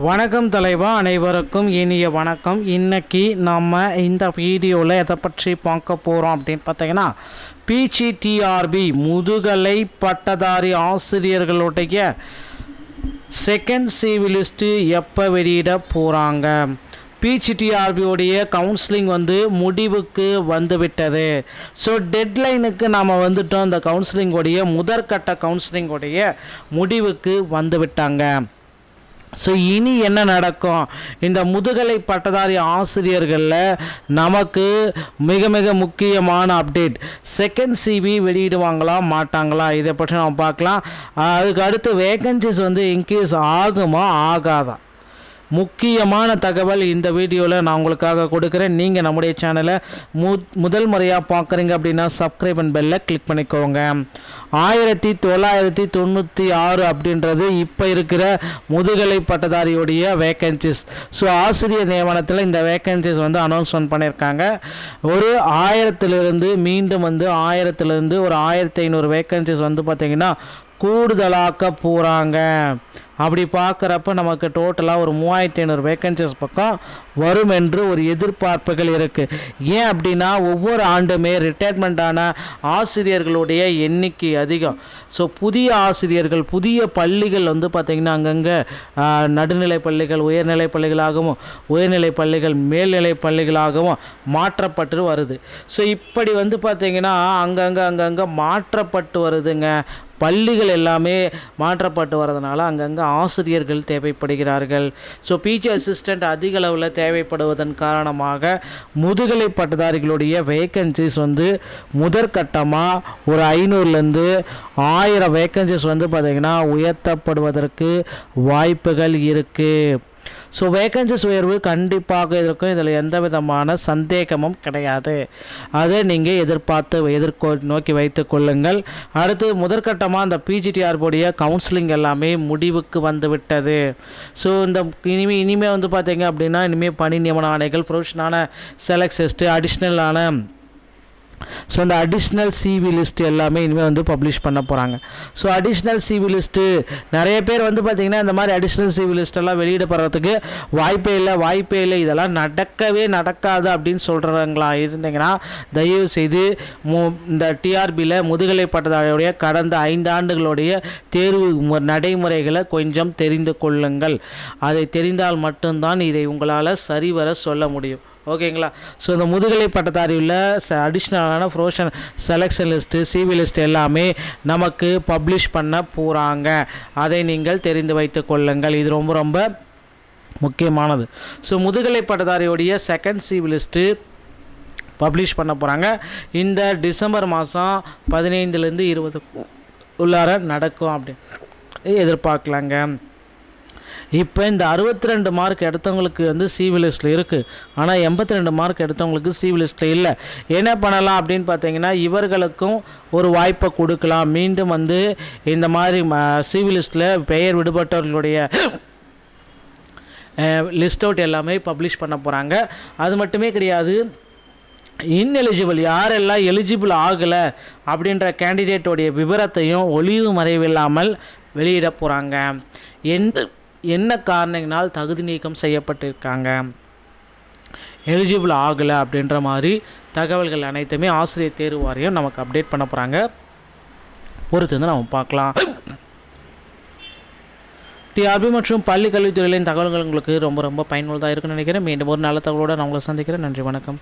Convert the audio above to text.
வணக்கம் தலைவா, அனைவருக்கும் இனிய வணக்கம். இன்றைக்கி நம்ம இந்த வீடியோவில் எதை பற்றி பார்க்க போகிறோம் அப்படின்னு பார்த்தீங்கன்னா, பிஜிடிஆர்பி முதுகலை பட்டதாரி ஆசிரியர்களுடைய செகண்ட் சிவி லிஸ்ட்டு எப்போ வெளியிட போகிறாங்க. பிஜிடிஆர்பியோடைய கவுன்சிலிங் முடிவுக்கு வந்துவிட்டது. ஸோ டெட்லைனுக்கு நாம் வந்துட்டோம். இந்த கவுன்சிலிங்கோடைய முதற்கட்ட கவுன்சிலிங்கோடைய முடிவுக்கு வந்துவிட்டாங்க. ஸோ இனி என்ன நடக்கும்? இந்த முதுகலை பட்டதாரி ஆசிரியர்களில் நமக்கு மிக மிக முக்கியமான அப்டேட், செகண்ட் சிவி வெளியிடுவாங்களா மாட்டாங்களா, இதை பற்றி நம்ம பார்க்கலாம். அதுக்கு அடுத்து வேகன்சிஸ் இன்க்ரீஸ் ஆகுமா ஆகாதா, முக்கியமான தகவல் இந்த வீடியோவில் நான் உங்களுக்காக கொடுக்குறேன். நீங்கள் நம்முடைய சேனலை முதல் முறையாக பார்க்குறீங்க அப்படின்னா சப்ஸ்கிரைப் அண்ட் பெல்லை கிளிக் பண்ணிக்கோங்க. 1996 அப்படின்றது இப்போ இருக்கிற முதுகலை பட்டதாரியுடைய வேக்கன்சிஸ். ஸோ ஆசிரியர் நியமனத்தில் இந்த வேக்கன்சிஸ் அனௌன்ஸ்மெண்ட் பண்ணியிருக்காங்க. ஒரு 1000 மீண்டும் 1000 ஒரு 1500 வேக்கன்சிஸ் பார்த்திங்கன்னா கூடுதலாக்க போகிறாங்க. அப்படி பார்க்குறப்ப நமக்கு டோட்டலாக ஒரு 3500 வேக்கன்சிஸ் பக்கம் வரும் என்று ஒரு எதிர்பார்ப்புகள் இருக்குது. ஏன் அப்படின்னா ஒவ்வொரு ஆண்டுமே ரிட்டையர்மெண்ட்டான ஆசிரியர்களுடைய எண்ணிக்கை அதிகம். ஸோ புதிய ஆசிரியர்கள், புதிய பள்ளிகள் பார்த்திங்கன்னா அங்கங்கே நடுநிலை பள்ளிகள் உயர்நிலை பள்ளிகளாகவும், உயர்நிலை பள்ளிகள் மேல்நிலை பள்ளிகளாகவும் மாற்றப்பட்டு வருது. ஸோ இப்படி பார்த்திங்கன்னா அங்கங்கே மாற்றப்பட்டு வருதுங்க. பள்ளிகள் எல்லாமே மாற்றப்பட்டு வரதுனால அங்கங்கே ஆசிரியர்கள் தேவைப்படுகிறார்கள். ஸோ பிஜி அசிஸ்டண்ட் அதிக அளவில் தேவைப்படுவதன் காரணமாக முதுகலை பட்டதாரிகளுடைய வேக்கன்சிஸ் முதற்கட்டமாக ஒரு 500 1000 வேக்கன்சிஸ் பார்த்திங்கன்னா உயர்த்தப்படுவதற்கு வாய்ப்புகள் இருக்குது. ஸோ வேக்கன்சிஸ் உயர்வு கண்டிப்பாக இருக்கும். இதில் எந்த விதமான சந்தேகமும் கிடையாது. அதை நீங்கள் நோக்கி வைத்து கொள்ளுங்கள். அடுத்து முதற்கட்டமாக இந்த பிஜிடிஆர்புடைய கவுன்சிலிங் எல்லாமே முடிவுக்கு வந்துவிட்டது. ஸோ இந்த இனிமேல் பார்த்தீங்க அப்படின்னா இனிமேல் பணி நியமன ஆணைகள், ப்ரொவிஷனான செலக்ட் அடிஷ்னலான ஸோ இந்த அடிஷ்னல் சிவி லிஸ்ட்டு எல்லாமே இனிமேல் பப்ளிஷ் பண்ண போகிறாங்க. ஸோ அடிஷ்னல் சிவி லிஸ்ட்டு நிறைய பேர் பார்த்திங்கன்னா இந்த மாதிரி அடிஷ்னல் சிவி லிஸ்ட்டெல்லாம் வெளியிடப்படுறதுக்கு வாய்ப்பே இல்லை, இதெல்லாம் நடக்காது அப்படின்னு சொல்கிறவங்களா இருந்தீங்கன்னா தயவு செய்து இந்த டிஆர்பியில் முதுகலை பட்டதாரியுடைய கடந்த 5 ஆண்டுகளுடைய தேர்வு நடைமுறைகளை கொஞ்சம் தெரிந்து கொள்ளுங்கள். அதை தெரிந்தால் மட்டும்தான் இதை உங்களால் சரிவர சொல்ல முடியும். ஓகேங்களா? ஸோ இந்த முதுகலை பட்டதாரியில் அடிஷ்னலான provision selection list, CV list எல்லாமே நமக்கு பப்ளிஷ் பண்ண போகிறாங்க. அதை நீங்கள் தெரிந்து வைத்து கொள்ளுங்கள். இது ரொம்ப ரொம்ப முக்கியமானது. ஸோ முதுகலை பட்டதாரியுடைய செகண்ட் சிவி லிஸ்ட்டு பப்ளிஷ் பண்ண போகிறாங்க. இந்த டிசம்பர் மாதம் 15 20 உள்ளார நடக்கும் அப்படின்னு எதிர்பார்க்கலாங்க. இப்போ இந்த 62 மார்க் எடுத்தவங்களுக்கு சிவி லிஸ்ட்டில் இருக்குது. ஆனால் 82 மார்க் எடுத்தவங்களுக்கு சிவி லிஸ்ட்டில் இல்லை. என்ன பண்ணலாம் அப்படின்னு பார்த்தீங்கன்னா, இவர்களுக்கும் ஒரு வாய்ப்பை கொடுக்கலாம். மீண்டும் இந்த மாதிரி சிவி லிஸ்ட்டில் பெயர் விடுபட்டவர்களுடைய லிஸ்ட் அவுட் எல்லாமே பப்ளிஷ் பண்ண போகிறாங்க. அது மட்டுமே கிடையாது, இன்எலிஜிபிள் யாரெல்லாம் எலிஜிபிள் ஆகலை அப்படின்ற கேண்டிடேட்டோடைய விவரத்தையும் ஒளிவு மறைவில்லாமல் வெளியிட போகிறாங்க. என்ன காரணங்களால் தகுதி நீக்கம் செய்யப்பட்டிருக்காங்க, எலிஜிபிள் ஆகலை அப்படின்ற மாதிரி தகவல்கள் அனைத்துமே ஆசிரியர் தேர்வு வாரியம் நமக்கு அப்டேட் பண்ண போகிறாங்க. பொறுத்து நம்ம பார்க்கலாம். டிஆர்பி மற்றும் பள்ளி கல்வித்துறையின் தகவல்கள் உங்களுக்கு ரொம்ப ரொம்ப பயனுள்ளதாக இருக்குன்னு நினைக்கிறேன். மீண்டும் ஒரு நல்ல தகவலோடு நான் உங்களை சந்திக்கிறேன். நன்றி, வணக்கம்.